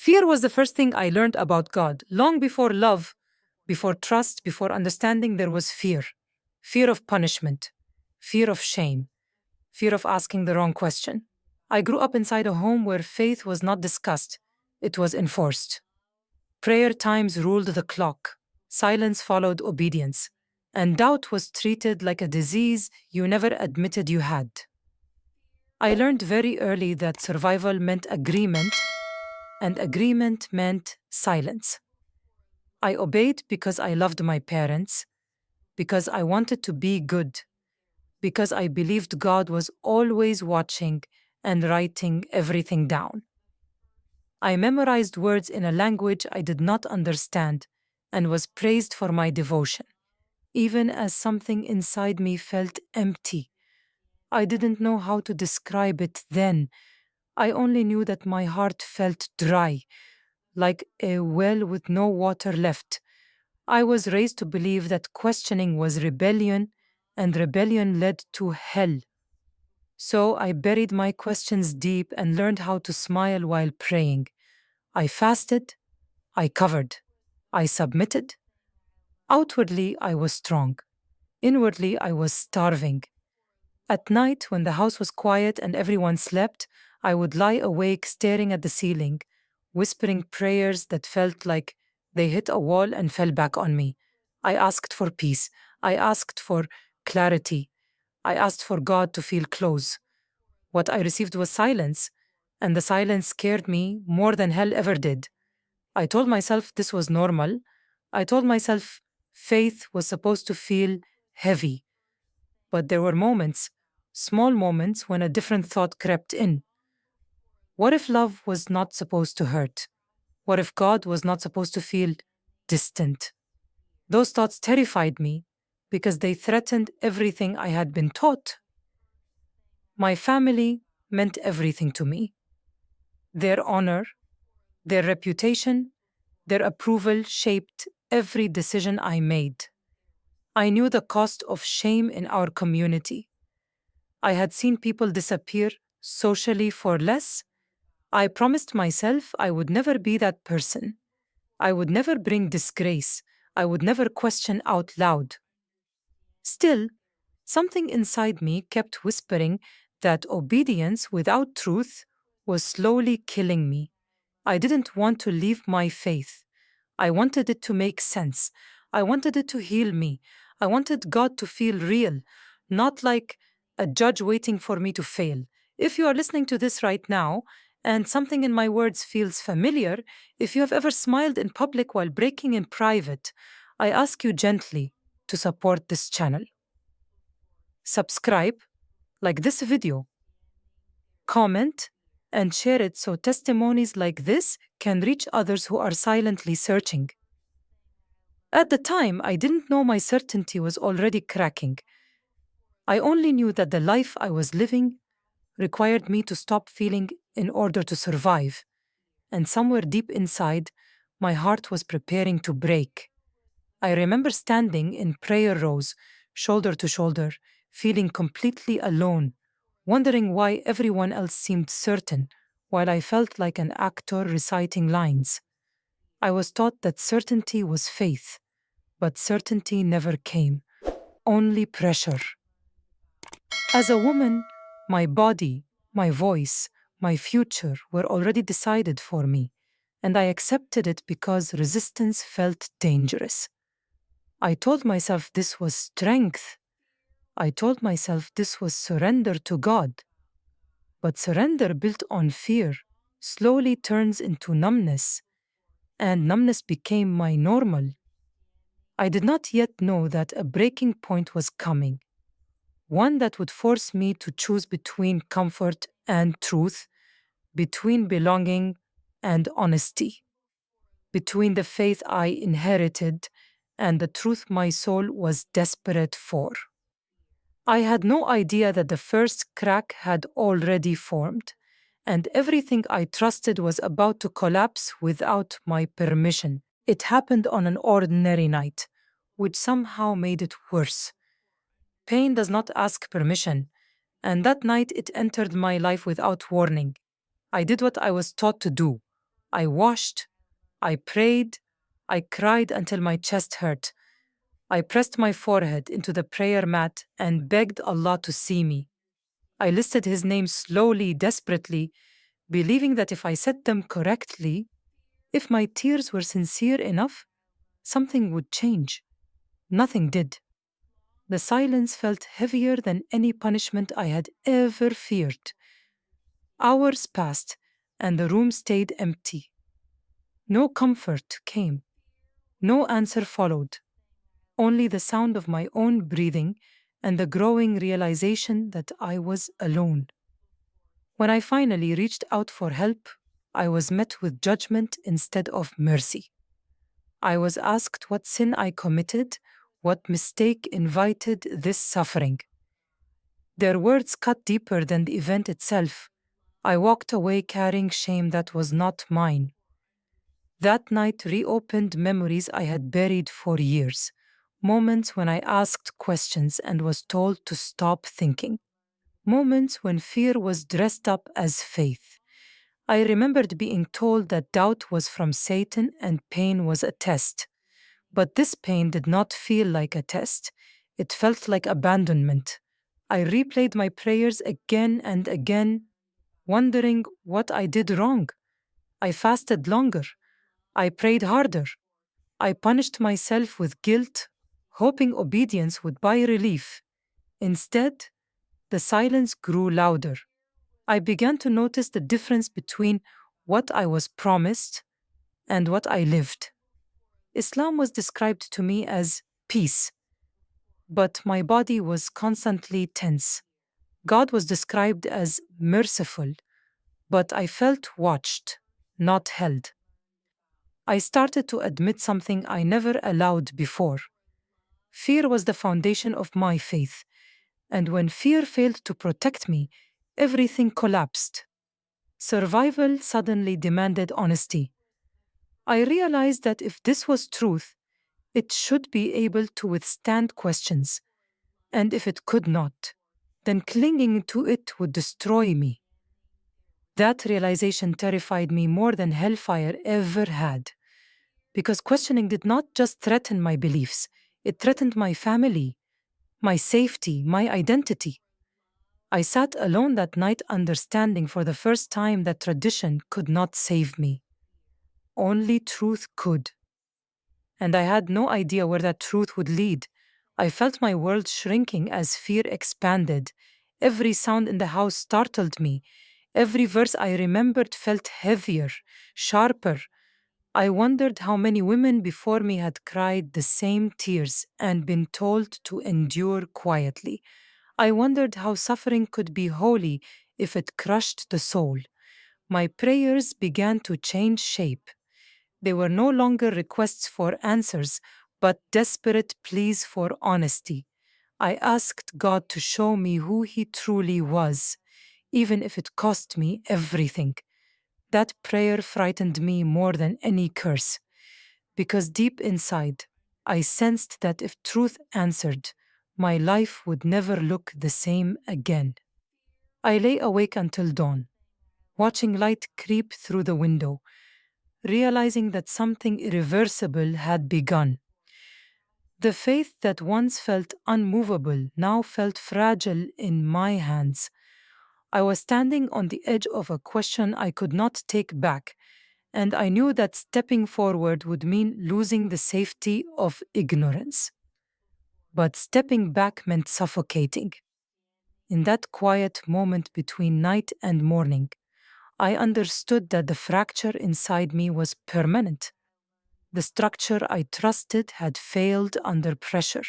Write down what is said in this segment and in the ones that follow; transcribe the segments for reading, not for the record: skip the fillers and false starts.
Fear was the first thing I learned about God. Long before love, before trust, before understanding, there was fear. Fear of punishment, fear of shame, fear of asking the wrong question. I grew up inside a home where faith was not discussed, it was enforced. Prayer times ruled the clock, silence followed obedience, and doubt was treated like a disease you never admitted you had. I learned very early that survival meant agreement, and agreement meant silence. I obeyed because I loved my parents, because I wanted to be good, because I believed God was always watching and writing everything down. I memorized words in a language I did not understand and was praised for my devotion, even as something inside me felt empty. I didn't know how to describe it then. I only knew that my heart felt dry, like a well with no water left. I was raised to believe that questioning was rebellion, and rebellion led to hell. So I buried my questions deep and learned how to smile while praying. I fasted, I covered, I submitted. Outwardly, I was strong. Inwardly, I was starving. At night, when the house was quiet and everyone slept, I would lie awake staring at the ceiling, whispering prayers that felt like they hit a wall and fell back on me. I asked for peace. I asked for clarity. I asked for God to feel close. What I received was silence, and the silence scared me more than hell ever did. I told myself this was normal. I told myself faith was supposed to feel heavy. But there were moments, small moments, when a different thought crept in. What if love was not supposed to hurt? What if God was not supposed to feel distant? Those thoughts terrified me because they threatened everything I had been taught. My family meant everything to me. Their honor, their reputation, their approval shaped every decision I made. I knew the cost of shame in our community. I had seen people disappear socially for less. I promised myself I would never be that person. I would never bring disgrace. I would never question out loud. Still, something inside me kept whispering that obedience without truth was slowly killing me. I didn't want to leave my faith. I wanted it to make sense. I wanted it to heal me. I wanted God to feel real, not like a judge waiting for me to fail. If you are listening to this right now and something in my words feels familiar, if you have ever smiled in public while breaking in private, I ask you gently to support this channel. Subscribe, like this video, comment, and share it so testimonies like this can reach others who are silently searching. At the time, I didn't know my certainty was already cracking. I only knew that the life I was living required me to stop feeling in order to survive, and somewhere deep inside, my heart was preparing to break. I remember standing in prayer rows, shoulder to shoulder, feeling completely alone, wondering why everyone else seemed certain, while I felt like an actor reciting lines. I was taught that certainty was faith, but certainty never came, only pressure. As a woman, my body, my voice, my future were already decided for me, and I accepted it because resistance felt dangerous. I told myself this was strength. I told myself this was surrender to God. But surrender built on fear slowly turns into numbness, and numbness became my normal. I did not yet know that a breaking point was coming, one that would force me to choose between comfort and truth, between belonging and honesty, between the faith I inherited and the truth my soul was desperate for. I had no idea that the first crack had already formed, and everything I trusted was about to collapse without my permission. It happened on an ordinary night, which somehow made it worse. Pain does not ask permission, and that night it entered my life without warning. I did what I was taught to do. I washed, I prayed, I cried until my chest hurt. I pressed my forehead into the prayer mat and begged Allah to see me. I listed His name slowly, desperately, believing that if I said them correctly, if my tears were sincere enough, something would change. Nothing did. The silence felt heavier than any punishment I had ever feared. Hours passed, and the room stayed empty. No comfort came. No answer followed. Only the sound of my own breathing and the growing realization that I was alone. When I finally reached out for help, I was met with judgment instead of mercy. I was asked what sin I committed, what mistake invited this suffering. Their words cut deeper than the event itself. I walked away carrying shame that was not mine. That night reopened memories I had buried for years, moments when I asked questions and was told to stop thinking, moments when fear was dressed up as faith. I remembered being told that doubt was from Satan and pain was a test. But this pain did not feel like a test. It felt like abandonment. I replayed my prayers again and again, wondering what I did wrong. I fasted longer. I prayed harder. I punished myself with guilt, hoping obedience would buy relief. Instead, the silence grew louder. I began to notice the difference between what I was promised and what I lived. Islam was described to me as peace, but my body was constantly tense. God was described as merciful, but I felt watched, not held. I started to admit something I never allowed before. Fear was the foundation of my faith, and when fear failed to protect me, everything collapsed. Survival suddenly demanded honesty. I realized that if this was truth, it should be able to withstand questions, and if it could not, then clinging to it would destroy me. That realization terrified me more than hellfire ever had, because questioning did not just threaten my beliefs, it threatened my family, my safety, my identity. I sat alone that night understanding for the first time that tradition could not save me. Only truth could. And I had no idea where that truth would lead. I felt my world shrinking as fear expanded. Every sound in the house startled me. Every verse I remembered felt heavier, sharper. I wondered how many women before me had cried the same tears and been told to endure quietly. I wondered how suffering could be holy if it crushed the soul. My prayers began to change shape. They were no longer requests for answers, but desperate pleas for honesty. I asked God to show me who He truly was, even if it cost me everything. That prayer frightened me more than any curse, because deep inside, I sensed that if truth answered, my life would never look the same again. I lay awake until dawn, watching light creep through the window, realizing that something irreversible had begun. The faith that once felt unmovable now felt fragile in my hands. I was standing on the edge of a question I could not take back, and I knew that stepping forward would mean losing the safety of ignorance. But stepping back meant suffocating. In that quiet moment between night and morning, I understood that the fracture inside me was permanent. The structure I trusted had failed under pressure,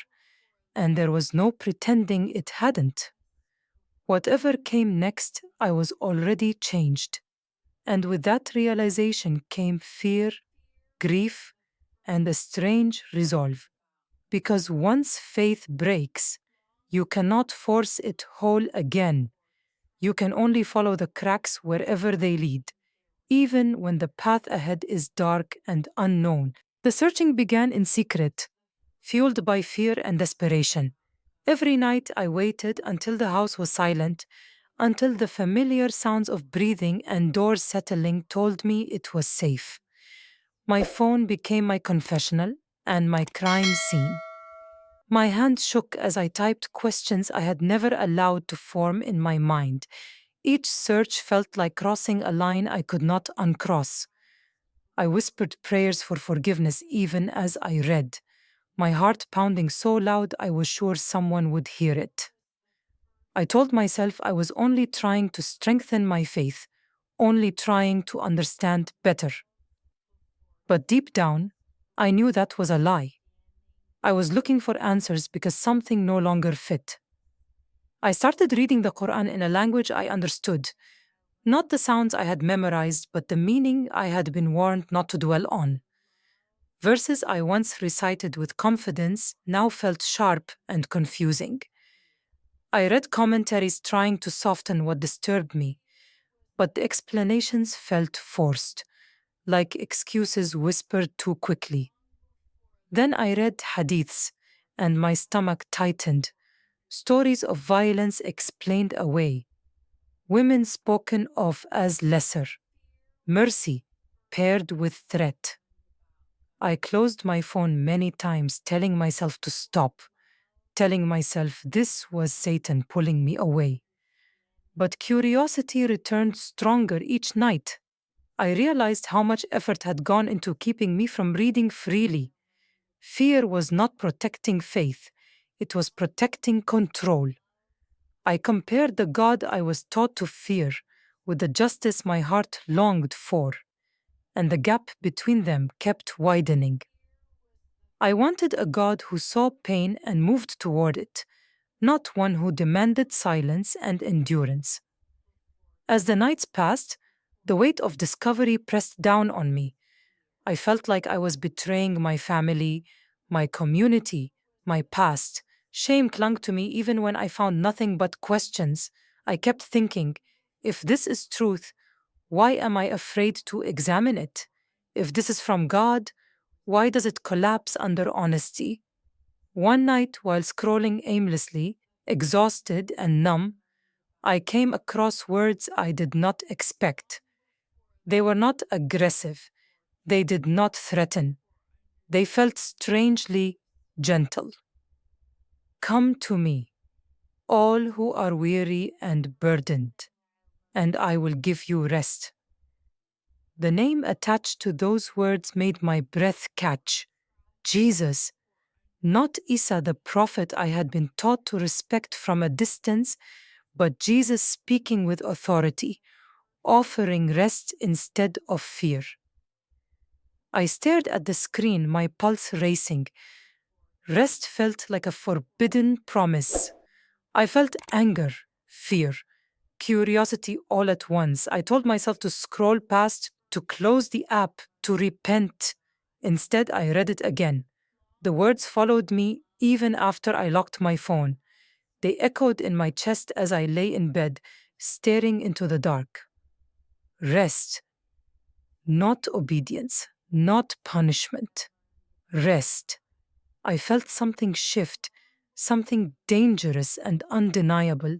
and there was no pretending it hadn't. Whatever came next, I was already changed. And with that realization came fear, grief, and a strange resolve. Because once faith breaks, you cannot force it whole again. You can only follow the cracks wherever they lead, even when the path ahead is dark and unknown. The searching began in secret, fueled by fear and desperation. Every night I waited until the house was silent. until the familiar sounds of breathing and doors settling told me it was safe. My phone became my confessional and my crime scene. My hands shook as I typed questions I had never allowed to form in my mind. Each search felt like crossing a line I could not uncross. I whispered prayers for forgiveness even as I read, my heart pounding so loud I was sure someone would hear it. I told myself I was only trying to strengthen my faith, only trying to understand better. But deep down, I knew that was a lie. I was looking for answers because something no longer fit. I started reading the Quran in a language I understood, not the sounds I had memorized, but the meaning I had been warned not to dwell on. Verses I once recited with confidence now felt sharp and confusing. I read commentaries trying to soften what disturbed me, but the explanations felt forced, like excuses whispered too quickly. Then I read hadiths, and my stomach tightened. Stories of violence explained away, women spoken of as lesser, mercy paired with threat. I closed my phone many times, telling myself to stop, telling myself this was Satan pulling me away. But curiosity returned stronger each night. I realized how much effort had gone into keeping me from reading freely. Fear was not protecting faith, it was protecting control. I compared the God I was taught to fear with the justice my heart longed for, and the gap between them kept widening. I wanted a God who saw pain and moved toward it, not one who demanded silence and endurance. As the nights passed, the weight of discovery pressed down on me. I felt like I was betraying my family, my community, my past. Shame clung to me even when I found nothing but questions. I kept thinking, if this is truth, why am I afraid to examine it? If this is from God, why does it collapse under honesty? One night, while scrolling aimlessly, exhausted and numb, I came across words I did not expect. They were not aggressive. They did not threaten. They felt strangely gentle. Come to me, all who are weary and burdened, and I will give you rest. The name attached to those words made my breath catch. Jesus, not Isa the prophet I had been taught to respect from a distance, but Jesus speaking with authority, offering rest instead of fear. I stared at the screen, my pulse racing. Rest felt like a forbidden promise. I felt anger, fear, curiosity all at once. I told myself to scroll past, to close the app, to repent. Instead, I read it again. The words followed me even after I locked my phone. They echoed in my chest as I lay in bed, staring into the dark. Rest, not obedience, not punishment. Rest. I felt something shift, something dangerous and undeniable.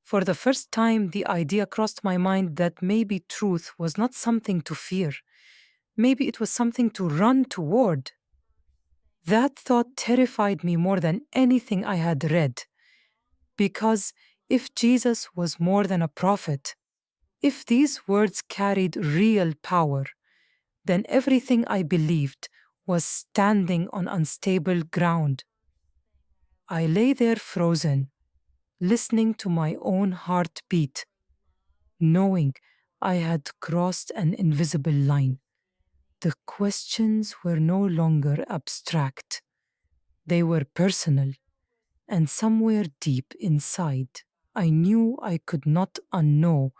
For the first time, the idea crossed my mind that maybe truth was not something to fear. Maybe it was something to run toward. That thought terrified me more than anything I had read. Because if Jesus was more than a prophet, if these words carried real power, then everything I believed was standing on unstable ground. I lay there frozen, listening to my own heartbeat, knowing I had crossed an invisible line. The questions were no longer abstract. They were personal, and somewhere deep inside, I knew I could not unknow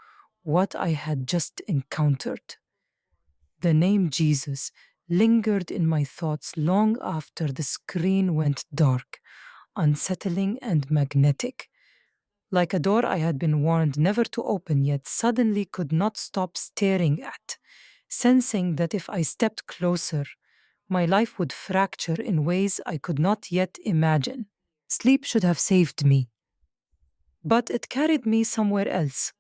what I had just encountered. The name Jesus lingered in my thoughts long after the screen went dark, unsettling and magnetic. Like a door I had been warned never to open, yet suddenly could not stop staring at, sensing that if I stepped closer, my life would fracture in ways I could not yet imagine. Sleep should have saved me, But it carried me somewhere else.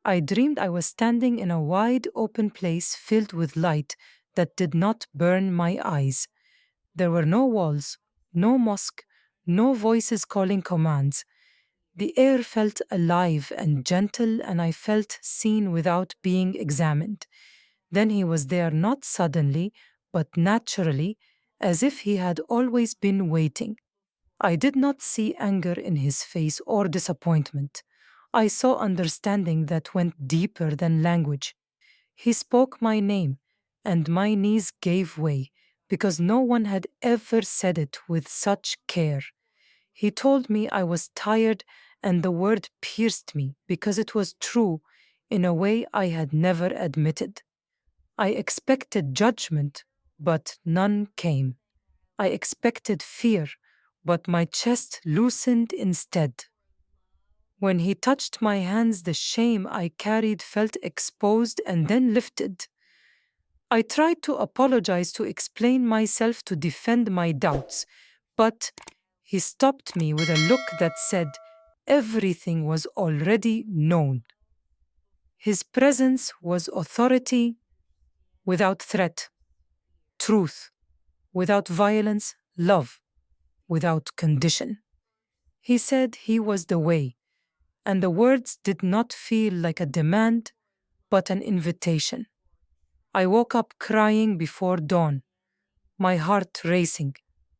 I dreamed I was standing in a wide open place filled with light that did not burn my eyes. There were no walls, no mosque, no voices calling commands. The air felt alive and gentle, and I felt seen without being examined. Then he was there not suddenly, but naturally, as if he had always been waiting. I did not see anger in his face or disappointment. I saw understanding that went deeper than language. He spoke my name, and my knees gave way, because no one had ever said it with such care. He told me I was tired, and the word pierced me because it was true in a way I had never admitted. I expected judgment, but none came. I expected fear, but my chest loosened instead. When he touched my hands, the shame I carried felt exposed and then lifted. I tried to apologize, to explain myself, to defend my doubts, but he stopped me with a look that said everything was already known. His presence was authority without threat, truth without violence, love without condition. He said he was the way, and the words did not feel like a demand, but an invitation. I woke up crying before dawn, my heart racing,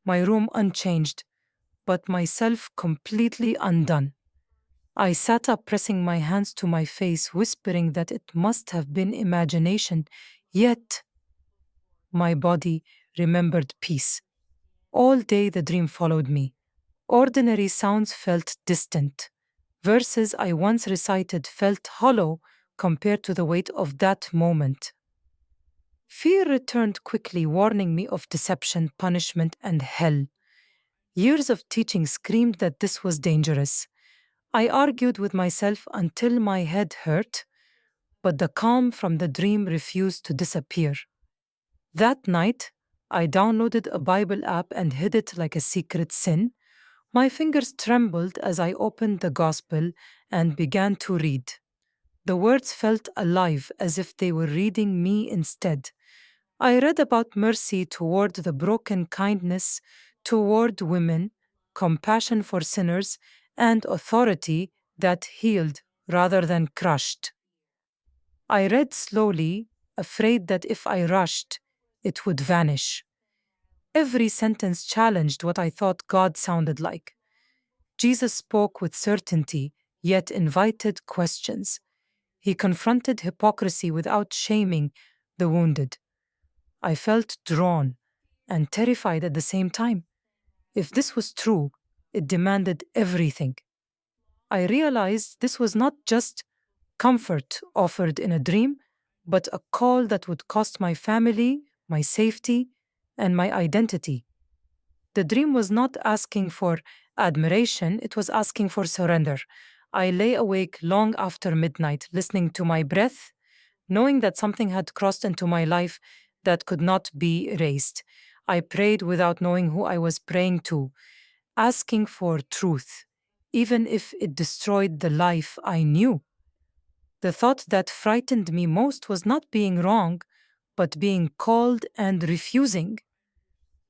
my room unchanged, but myself completely undone. I sat up, pressing my hands to my face, whispering that it must have been imagination, yet my body remembered peace. All day the dream followed me. Ordinary sounds felt distant. Verses I once recited felt hollow compared to the weight of that moment. Fear returned quickly, warning me of deception, punishment, and hell. Years of teaching screamed that this was dangerous. I argued with myself until my head hurt, but the calm from the dream refused to disappear. That night, I downloaded a Bible app and hid it like a secret sin. My fingers trembled as I opened the Gospel and began to read. The words felt alive, as if they were reading me instead. I read about mercy toward the broken, kindness toward women, compassion for sinners, and authority that healed rather than crushed. I read slowly, afraid that if I rushed, it would vanish. Every sentence challenged what I thought God sounded like. Jesus spoke with certainty, yet invited questions. He confronted hypocrisy without shaming the wounded. I felt drawn and terrified at the same time. If this was true, it demanded everything. I realized this was not just comfort offered in a dream, but a call that would cost my family, my safety, and my identity. The dream was not asking for admiration, it was asking for surrender. I lay awake long after midnight, listening to my breath, knowing that something had crossed into my life that could not be erased. I prayed without knowing who I was praying to, asking for truth, even if it destroyed the life I knew. The thought that frightened me most was not being wrong, but being called and refusing.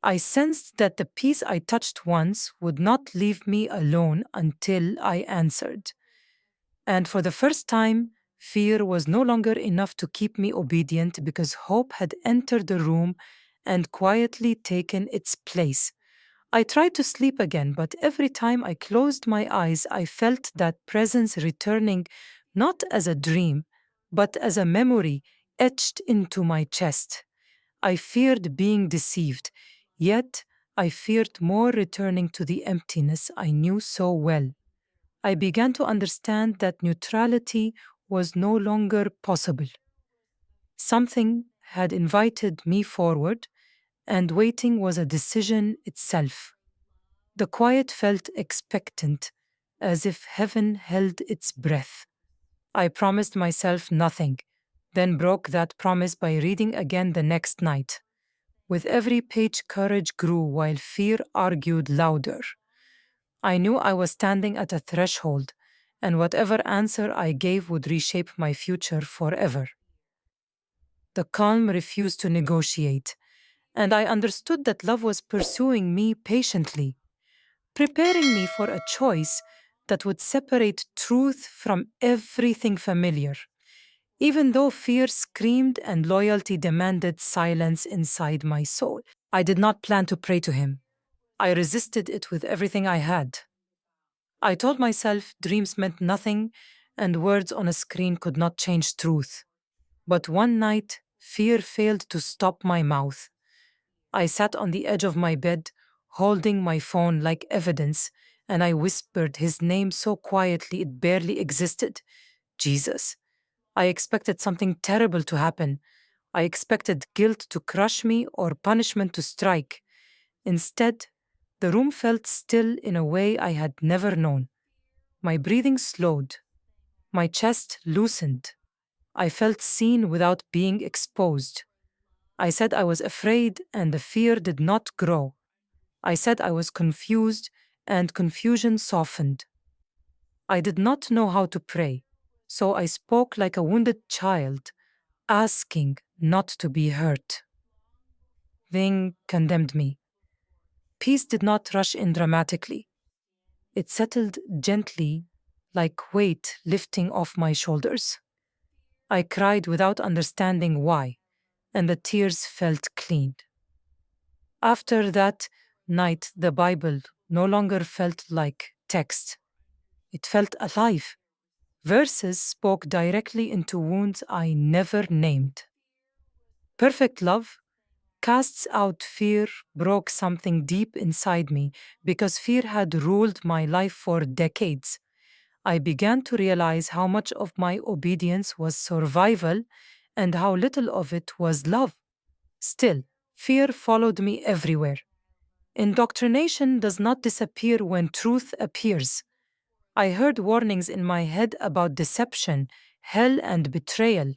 I sensed that the peace I touched once would not leave me alone until I answered. And for the first time, fear was no longer enough to keep me obedient, because hope had entered the room and quietly taken its place. I tried to sleep again, but every time I closed my eyes, I felt that presence returning, not as a dream, but as a memory etched into my chest. I feared being deceived, yet I feared more returning to the emptiness I knew so well. I began to understand that neutrality was no longer possible. Something had invited me forward, and waiting was a decision itself. The quiet felt expectant, as if heaven held its breath. I promised myself nothing, then broke that promise by reading again the next night. With every page, courage grew while fear argued louder. I knew I was standing at a threshold, and whatever answer I gave would reshape my future forever. The calm refused to negotiate, and I understood that love was pursuing me patiently, preparing me for a choice that would separate truth from everything familiar, even though fear screamed and loyalty demanded silence inside my soul. I did not plan to pray to him. I resisted it with everything I had. I told myself dreams meant nothing and words on a screen could not change truth. But one night, fear failed to stop my mouth. I sat on the edge of my bed, holding my phone like evidence, and I whispered his name so quietly it barely existed: Jesus. I expected something terrible to happen. I expected guilt to crush me or punishment to strike. Instead, the room felt still in a way I had never known. My breathing slowed. My chest loosened. I felt seen without being exposed. I said I was afraid, and the fear did not grow. I said I was confused, and confusion softened. I did not know how to pray, so I spoke like a wounded child, asking not to be hurt. Thing condemned me. Peace did not rush in dramatically. It settled gently, like weight lifting off my shoulders. I cried without understanding why, and the tears felt clean. After that night, the Bible no longer felt like text. It felt alive. Verses spoke directly into wounds I never named. Perfect love casts out fear broke something deep inside me because fear had ruled my life for decades. I began to realize how much of my obedience was survival and how little of it was love. Still, fear followed me everywhere. Indoctrination does not disappear when truth appears. I heard warnings in my head about deception, hell, and betrayal.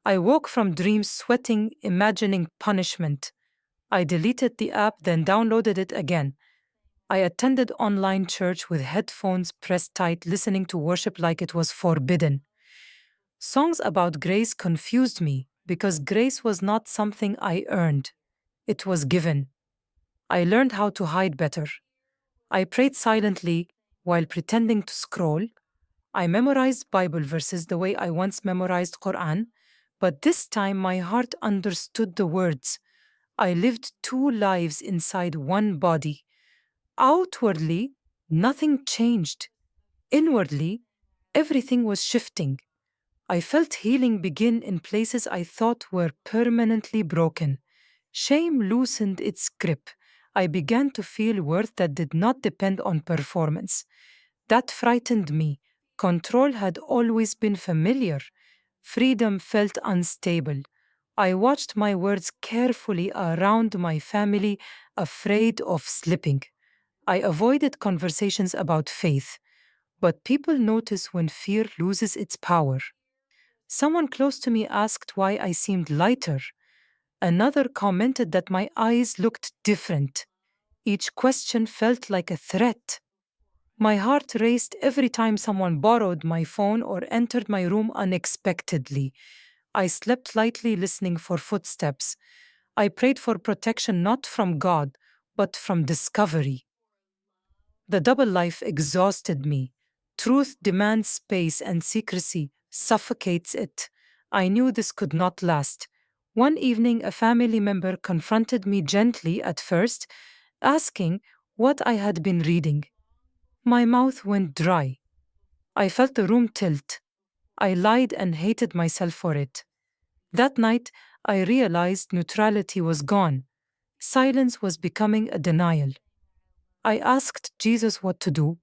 I woke from dreams sweating, imagining punishment. I deleted the app, then downloaded it again. I attended online church with headphones pressed tight, listening to worship like it was forbidden. Songs about grace confused me because grace was not something I earned, it was given. I learned how to hide better. I prayed silently while pretending to scroll. I memorized Bible verses the way I once memorized Quran, but this time my heart understood the words. I lived two lives inside one body. Outwardly, nothing changed. Inwardly, everything was shifting. I felt healing begin in places I thought were permanently broken. Shame loosened its grip. I began to feel worth that did not depend on performance. That frightened me. Control had always been familiar. Freedom felt unstable. I watched my words carefully around my family, afraid of slipping. I avoided conversations about faith, but people notice when fear loses its power. Someone close to me asked why I seemed lighter. Another commented that my eyes looked different. Each question felt like a threat. My heart raced every time someone borrowed my phone or entered my room unexpectedly. I slept lightly, listening for footsteps. I prayed for protection not from God, but from discovery. The double life exhausted me. Truth demands space and secrecy suffocates it. I knew this could not last. One evening, a family member confronted me gently at first, asking what I had been reading. My mouth went dry. I felt the room tilt. I lied and hated myself for it. That night, I realized neutrality was gone. Silence was becoming a denial. I asked Jesus what to do,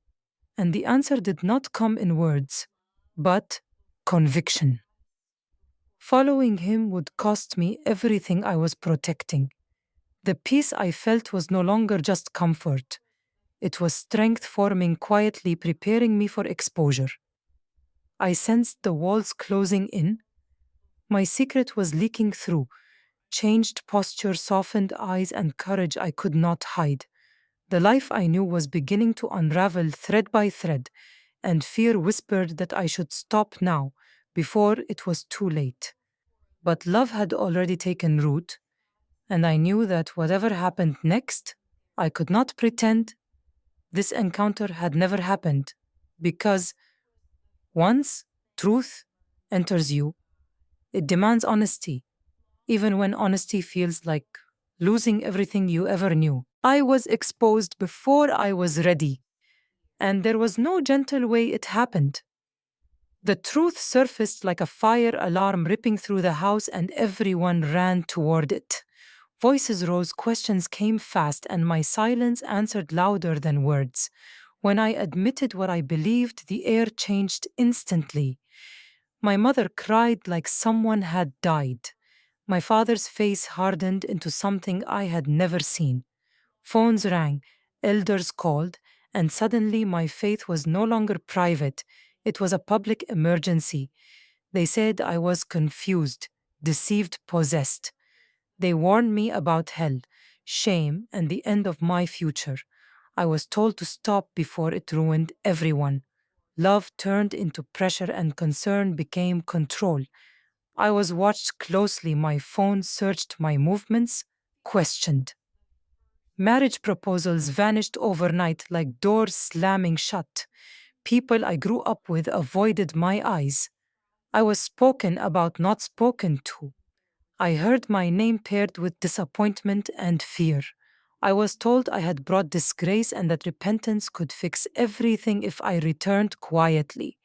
and the answer did not come in words, but conviction. Following him would cost me everything I was protecting. The peace I felt was no longer just comfort. It was strength forming quietly, preparing me for exposure. I sensed the walls closing in. My secret was leaking through. Changed posture, softened eyes, and courage I could not hide. The life I knew was beginning to unravel thread by thread. and fear whispered that I should stop now, before it was too late. But love had already taken root, and I knew that whatever happened next, I could not pretend this encounter had never happened, because once truth enters you, it demands honesty, even when honesty feels like losing everything you ever knew. I was exposed before I was ready, and there was no gentle way it happened. The truth surfaced like a fire alarm ripping through the house, and everyone ran toward it. Voices rose, questions came fast, and my silence answered louder than words. When I admitted what I believed, the air changed instantly. My mother cried like someone had died. My father's face hardened into something I had never seen. Phones rang, elders called, and suddenly my faith was no longer private. It was a public emergency. They said I was confused, deceived, possessed. They warned me about hell, shame, and the end of my future. I was told to stop before it ruined everyone. Love turned into pressure and concern became control. I was watched closely, my phone searched my movements, questioned. Marriage proposals vanished overnight like doors slamming shut. People I grew up with avoided my eyes. I was spoken about, not spoken to. I heard my name paired with disappointment and fear. I was told I had brought disgrace and that repentance could fix everything if I returned quietly.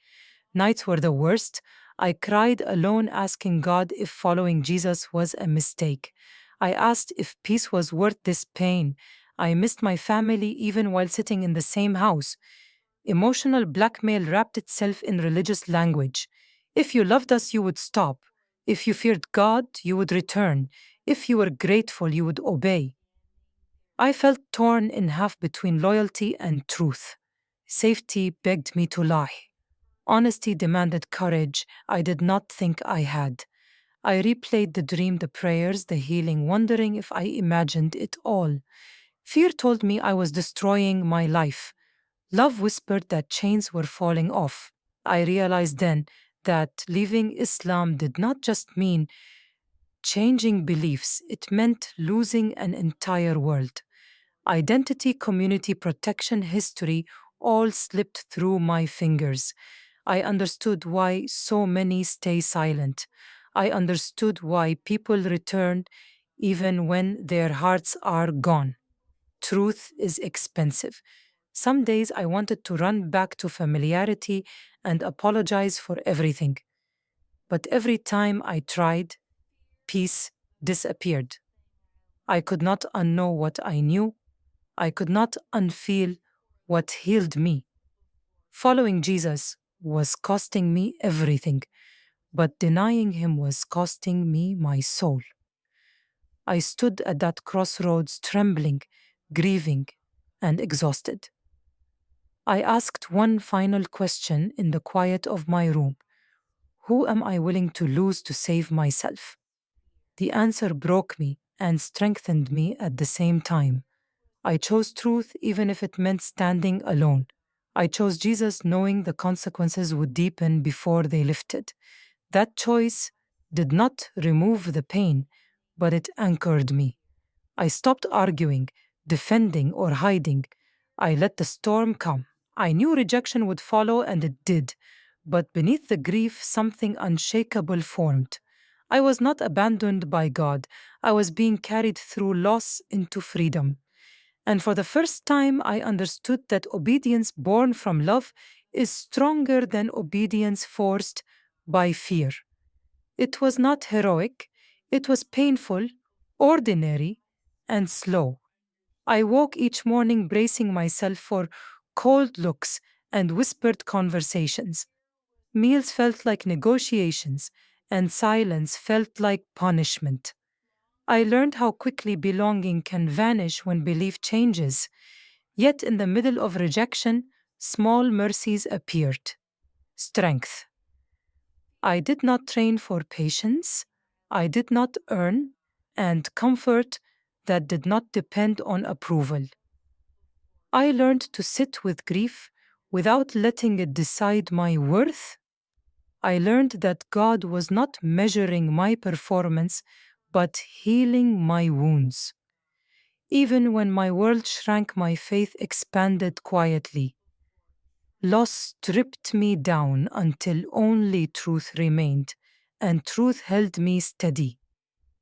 Nights were the worst. I cried alone, asking God if following Jesus was a mistake. I asked if peace was worth this pain. I missed my family even while sitting in the same house. Emotional blackmail wrapped itself in religious language. If you loved us, you would stop. If you feared God, you would return. If you were grateful, you would obey. I felt torn in half between loyalty and truth. Safety begged me to lie. Honesty demanded courage I did not think I had. I replayed the dream, the prayers, the healing, wondering if I imagined it all. Fear told me I was destroying my life. Love whispered that chains were falling off. I realized then that leaving Islam did not just mean changing beliefs, it meant losing an entire world. Identity, community, protection, history all slipped through my fingers. I understood why so many stay silent. I understood why people return even when their hearts are gone. Truth is expensive. Some days I wanted to run back to familiarity and apologize for everything. But every time I tried, peace disappeared. I could not unknow what I knew. I could not unfeel what healed me. Following Jesus was costing me everything, but denying him was costing me my soul. I stood at that crossroads trembling, grieving, and exhausted. I asked one final question in the quiet of my room. Who am I willing to lose to save myself? The answer broke me and strengthened me at the same time. I chose truth even if it meant standing alone. I chose Jesus knowing the consequences would deepen before they lifted. That choice did not remove the pain, but it anchored me. I stopped arguing, defending, or hiding. I let the storm come. I knew rejection would follow, and it did. But beneath the grief, something unshakable formed. I was not abandoned by God. I was being carried through loss into freedom. And for the first time, I understood that obedience born from love is stronger than obedience forced by fear. It was not heroic, it was painful, ordinary, and slow. I woke each morning bracing myself for cold looks and whispered conversations. Meals felt like negotiations, and silence felt like punishment. I learned how quickly belonging can vanish when belief changes. Yet, in the middle of rejection, small mercies appeared. Strength. I did not train for patience, I did not earn, and comfort that did not depend on approval. I learned to sit with grief without letting it decide my worth. I learned that God was not measuring my performance, but healing my wounds. Even when my world shrank, my faith expanded quietly. Loss stripped me down until only truth remained, and truth held me steady.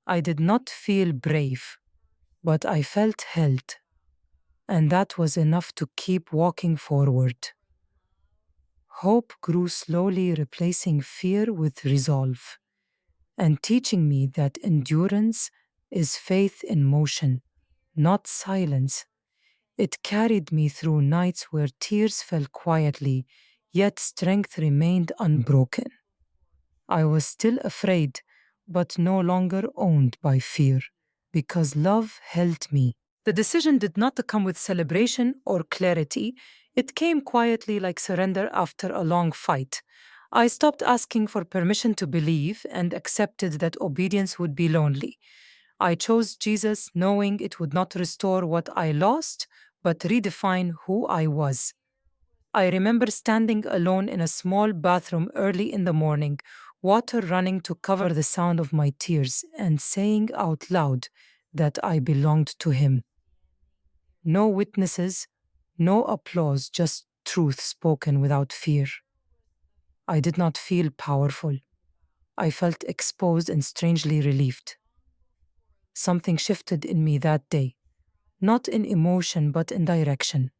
I did not feel brave, but I felt held, and that was enough to keep walking forward. Hope grew slowly, replacing fear with resolve, and teaching me that endurance is faith in motion, not silence. It carried me through nights where tears fell quietly, yet strength remained unbroken. I was still afraid, but no longer owned by fear, because love held me. The decision did not come with celebration or clarity. It came quietly like surrender after a long fight. I stopped asking for permission to believe and accepted that obedience would be lonely. I chose Jesus knowing it would not restore what I lost, but redefine who I was. I remember standing alone in a small bathroom early in the morning, water running to cover the sound of my tears, and saying out loud that I belonged to Him. No witnesses, no applause, just truth spoken without fear. I did not feel powerful. I felt exposed and strangely relieved. Something shifted in me that day, not in emotion but in direction.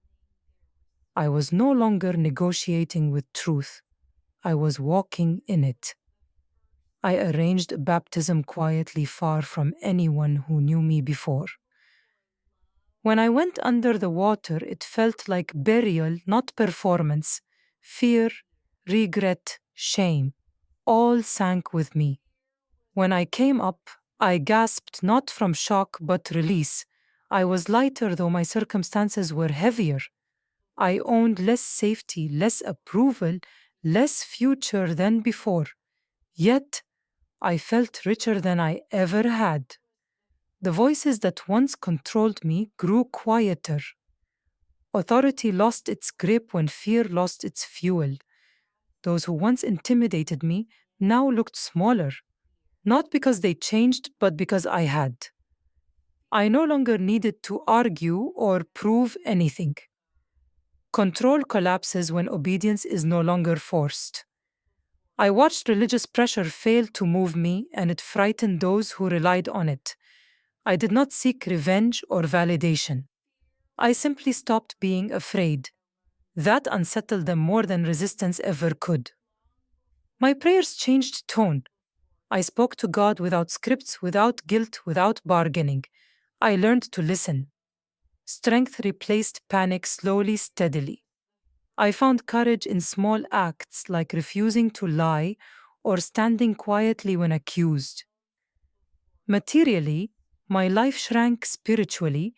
I was no longer negotiating with truth. I was walking in it. I arranged baptism quietly, far from anyone who knew me before. When I went under the water, it felt like burial, not performance. Fear, regret, shame, all sank with me. When I came up, I gasped not from shock but release. I was lighter, though my circumstances were heavier. I owned less safety, less approval, less future than before. Yet, I felt richer than I ever had. The voices that once controlled me grew quieter. Authority lost its grip when fear lost its fuel. Those who once intimidated me now looked smaller, not because they changed, but because I had. I no longer needed to argue or prove anything. Control collapses when obedience is no longer forced. I watched religious pressure fail to move me, and it frightened those who relied on it. I did not seek revenge or validation. I simply stopped being afraid. That unsettled them more than resistance ever could. My prayers changed tone. I spoke to God without scripts, without guilt, without bargaining. I learned to listen. Strength replaced panic slowly, steadily. I found courage in small acts like refusing to lie or standing quietly when accused. Materially, my life shrank. Spiritually,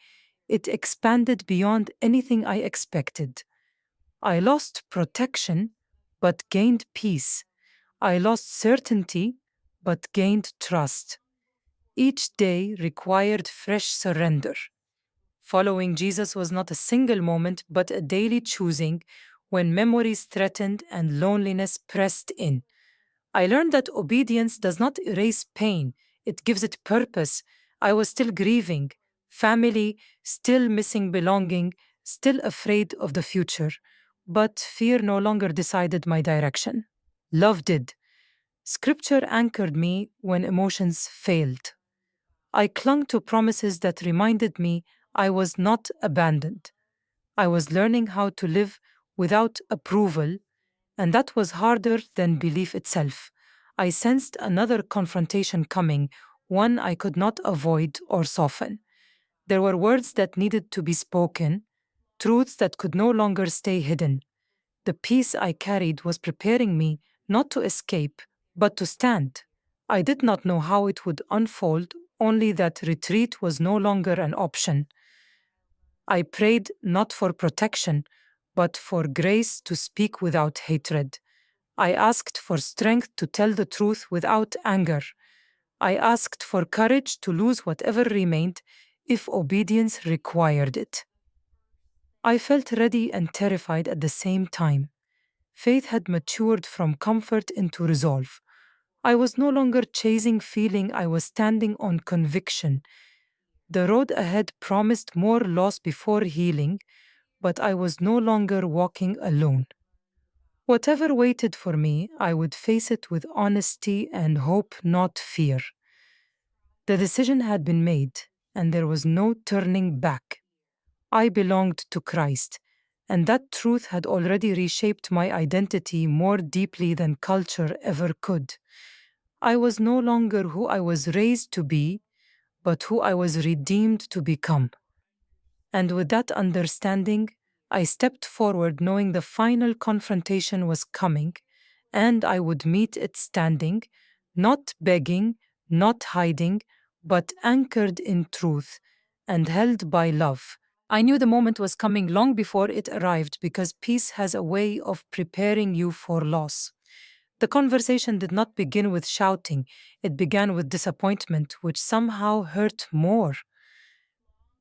it expanded beyond anything I expected. I lost protection, but gained peace. I lost certainty, but gained trust. Each day required fresh surrender. Following Jesus was not a single moment, but a daily choosing when memories threatened and loneliness pressed in. I learned that obedience does not erase pain, it gives it purpose. I was still grieving, family, still missing belonging, still afraid of the future. But fear no longer decided my direction. Love did. Scripture anchored me when emotions failed. I clung to promises that reminded me I was not abandoned. I was learning how to live without approval, and that was harder than belief itself. I sensed another confrontation coming, one I could not avoid or soften. There were words that needed to be spoken, truths that could no longer stay hidden. The peace I carried was preparing me not to escape, but to stand. I did not know how it would unfold, only that retreat was no longer an option. I prayed not for protection, but for grace to speak without hatred. I asked for strength to tell the truth without anger. I asked for courage to lose whatever remained if obedience required it. I felt ready and terrified at the same time. Faith had matured from comfort into resolve. I was no longer chasing feeling, I was standing on conviction. The road ahead promised more loss before healing, but I was no longer walking alone. Whatever waited for me, I would face it with honesty and hope, not fear. The decision had been made, and there was no turning back. I belonged to Christ, and that truth had already reshaped my identity more deeply than culture ever could. I was no longer who I was raised to be, but who I was redeemed to become. And with that understanding, I stepped forward knowing the final confrontation was coming, and I would meet it standing, not begging, not hiding, but anchored in truth and held by love. I knew the moment was coming long before it arrived because peace has a way of preparing you for loss. The conversation did not begin with shouting, it began with disappointment, which somehow hurt more.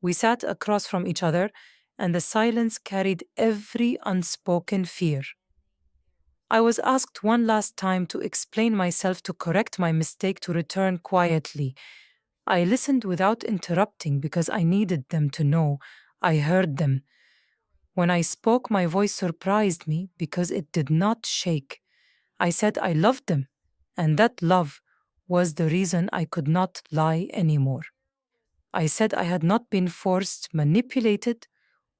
We sat across from each other, and the silence carried every unspoken fear. I was asked one last time to explain myself, to correct my mistake, to return quietly. I listened without interrupting because I needed them to know I heard them. When I spoke, my voice surprised me because it did not shake. I said I loved them, and that love was the reason I could not lie anymore. I said I had not been forced, manipulated,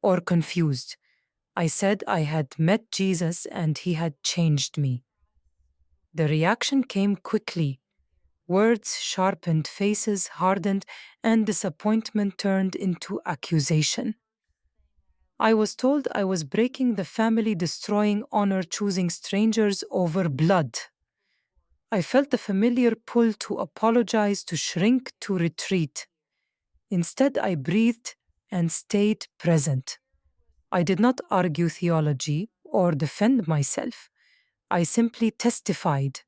or confused. I said I had met Jesus and he had changed me. The reaction came quickly. Words sharpened, faces hardened, and disappointment turned into accusation. I was told I was breaking the family, destroying honor, choosing strangers over blood. I felt the familiar pull to apologize, to shrink, to retreat. Instead, I breathed and stayed present. I did not argue theology or defend myself. I simply testified.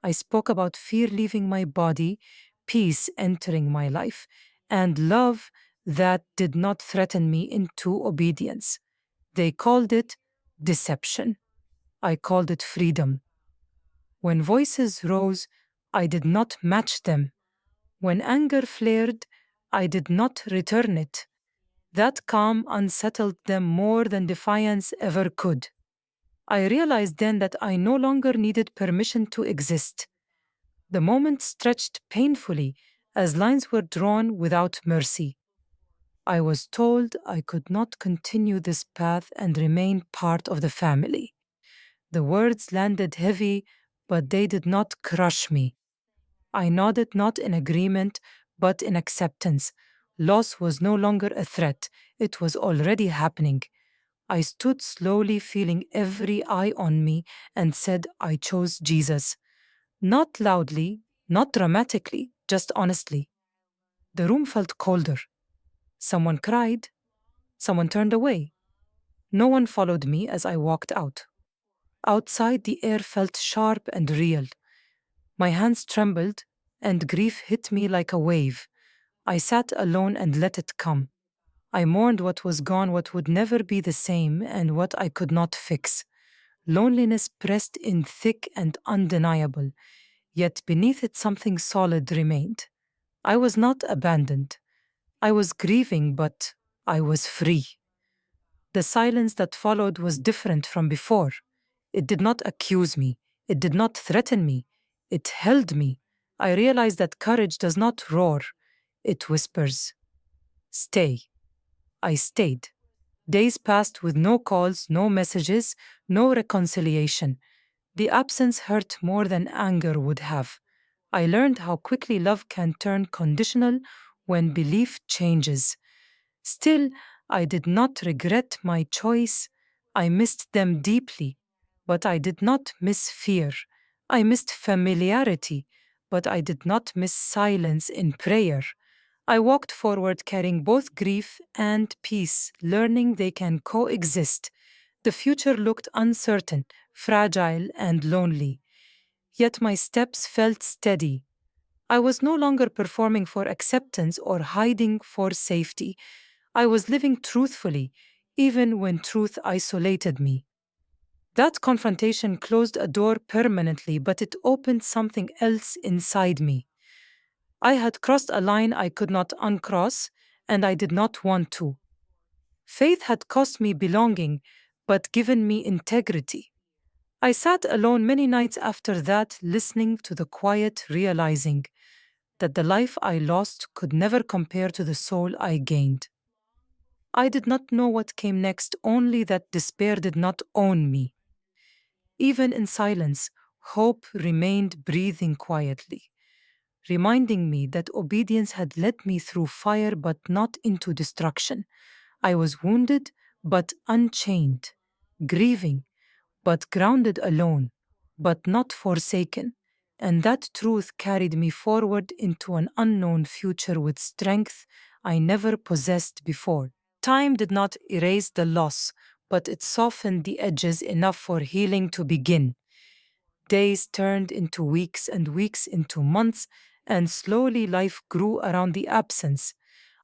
I spoke about fear leaving my body, peace entering my life, and love that did not threaten me into obedience. They called it deception. I called it freedom. When voices rose, I did not match them. When anger flared, I did not return it. That calm unsettled them more than defiance ever could. I realized then that I no longer needed permission to exist. The moment stretched painfully as lines were drawn without mercy. I was told I could not continue this path and remain part of the family. The words landed heavy, but they did not crush me. I nodded, not in agreement, but in acceptance. Loss was no longer a threat, it was already happening. I stood slowly, feeling every eye on me, and said I chose Jesus. Not loudly, not dramatically, just honestly. The room felt colder. Someone cried. Someone turned away. No one followed me as I walked out. Outside, the air felt sharp and real. My hands trembled, and grief hit me like a wave. I sat alone and let it come. I mourned what was gone, what would never be the same, and what I could not fix. Loneliness pressed in thick and undeniable, yet beneath it something solid remained. I was not abandoned. I was grieving, but I was free. The silence that followed was different from before. It did not accuse me. It did not threaten me. It held me. I realized that courage does not roar. It whispers. Stay. I stayed. Days passed with no calls, no messages, no reconciliation. The absence hurt more than anger would have. I learned how quickly love can turn conditional when belief changes. Still, I did not regret my choice. I missed them deeply, but I did not miss fear. I missed familiarity, but I did not miss silence in prayer. I walked forward carrying both grief and peace, learning they can coexist. The future looked uncertain, fragile, and lonely. Yet my steps felt steady. I was no longer performing for acceptance or hiding for safety. I was living truthfully, even when truth isolated me. That confrontation closed a door permanently, but it opened something else inside me. I had crossed a line I could not uncross, and I did not want to. Faith had cost me belonging, but given me integrity. I sat alone many nights after that, listening to the quiet, realizing that the life I lost could never compare to the soul I gained. I did not know what came next, only that despair did not own me. Even in silence, hope remained breathing quietly, reminding me that obedience had led me through fire but not into destruction. I was wounded but unchained, grieving but grounded, alone but not forsaken. And that truth carried me forward into an unknown future with strength I never possessed before. Time did not erase the loss, but it softened the edges enough for healing to begin. Days turned into weeks and weeks into months, and slowly life grew around the absence.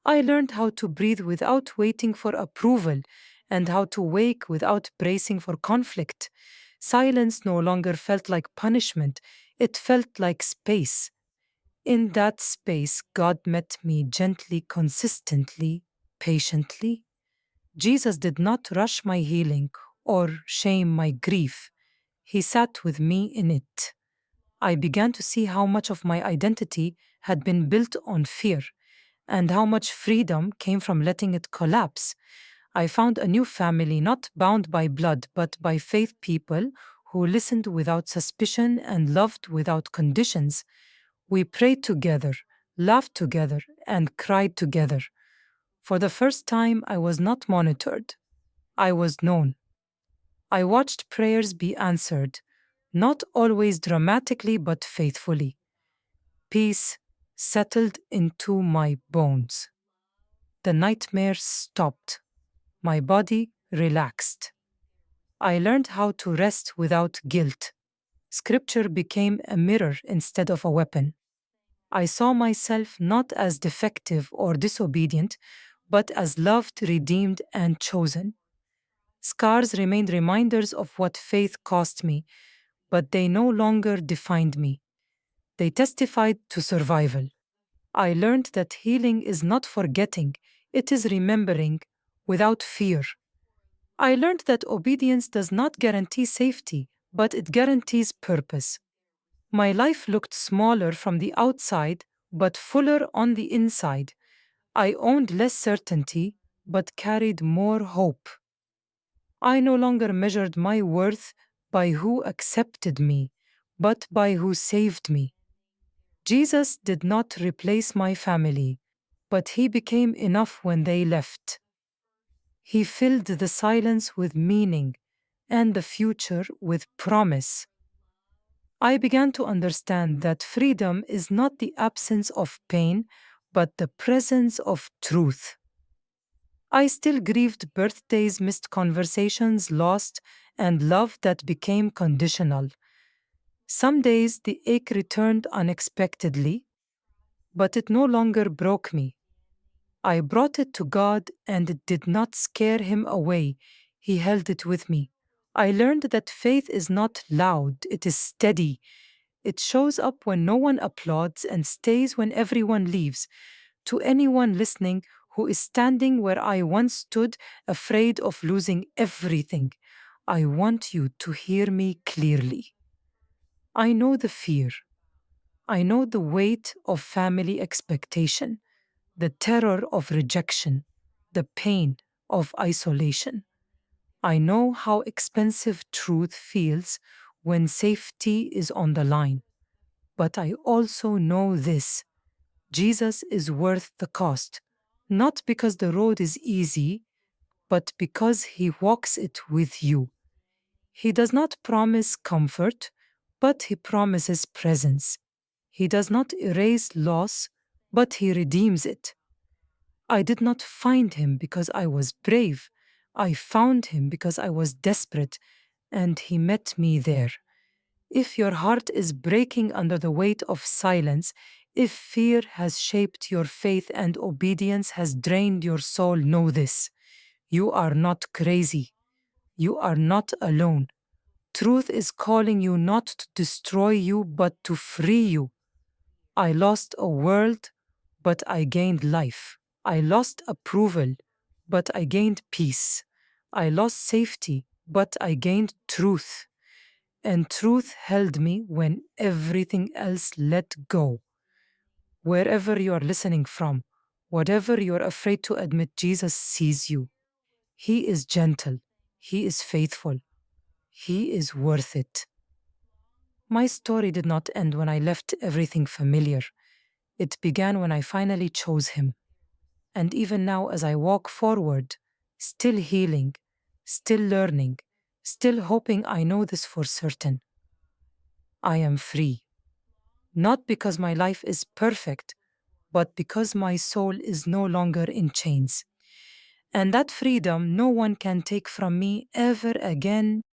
I learned how to breathe without waiting for approval and how to wake without bracing for conflict. Silence no longer felt like punishment, it felt like space. In that space, God met me gently, consistently, patiently. Jesus did not rush my healing or shame my grief. He sat with me in it. I began to see how much of my identity had been built on fear and how much freedom came from letting it collapse. I found a new family, not bound by blood, but by faith, people who listened without suspicion and loved without conditions. We prayed together, laughed together, and cried together. For the first time, I was not monitored. I was known. I watched prayers be answered, not always dramatically but faithfully. Peace settled into my bones. The nightmares stopped. My body relaxed. I learned how to rest without guilt. Scripture became a mirror instead of a weapon. I saw myself not as defective or disobedient, but as loved, redeemed, and chosen. Scars remained reminders of what faith cost me, but they no longer defined me. They testified to survival. I learned that healing is not forgetting, it is remembering without fear. I learned that obedience does not guarantee safety, but it guarantees purpose. My life looked smaller from the outside, but fuller on the inside. I owned less certainty, but carried more hope. I no longer measured my worth by who accepted me, but by who saved me. Jesus did not replace my family, but he became enough when they left. He filled the silence with meaning and the future with promise. I began to understand that freedom is not the absence of pain, but the presence of truth. I still grieved birthdays, missed conversations lost, and love that became conditional. Some days the ache returned unexpectedly, but it no longer broke me. I brought it to God, and it did not scare him away. He held it with me. I learned that faith is not loud, it is steady. It shows up when no one applauds and stays when everyone leaves. To anyone listening who is standing where I once stood, afraid of losing everything, I want you to hear me clearly. I know the fear. I know the weight of family expectation, the terror of rejection, the pain of isolation. I know how expensive truth feels when safety is on the line. But I also know this: Jesus is worth the cost, not because the road is easy, but because he walks it with you. He does not promise comfort, but he promises presence. He does not erase loss, but he redeems it. I did not find him because I was brave. I found him because I was desperate, and he met me there. If your heart is breaking under the weight of silence, if fear has shaped your faith and obedience has drained your soul, know this: You are not crazy. You are not alone. Truth is calling you not to destroy you, but to free you. I lost a world, but I gained life. I lost approval, but I gained peace. I lost safety, but I gained truth. And truth held me when everything else let go. Wherever you are listening from, whatever you are afraid to admit, Jesus sees you. He is gentle. He is faithful. He is worth it. My story did not end when I left everything familiar. It began when I finally chose Him. And even now, as I walk forward, still healing, still learning, still hoping, I know this for certain. I am free. Not because my life is perfect, but because my soul is no longer in chains. And that freedom no one can take from me ever again.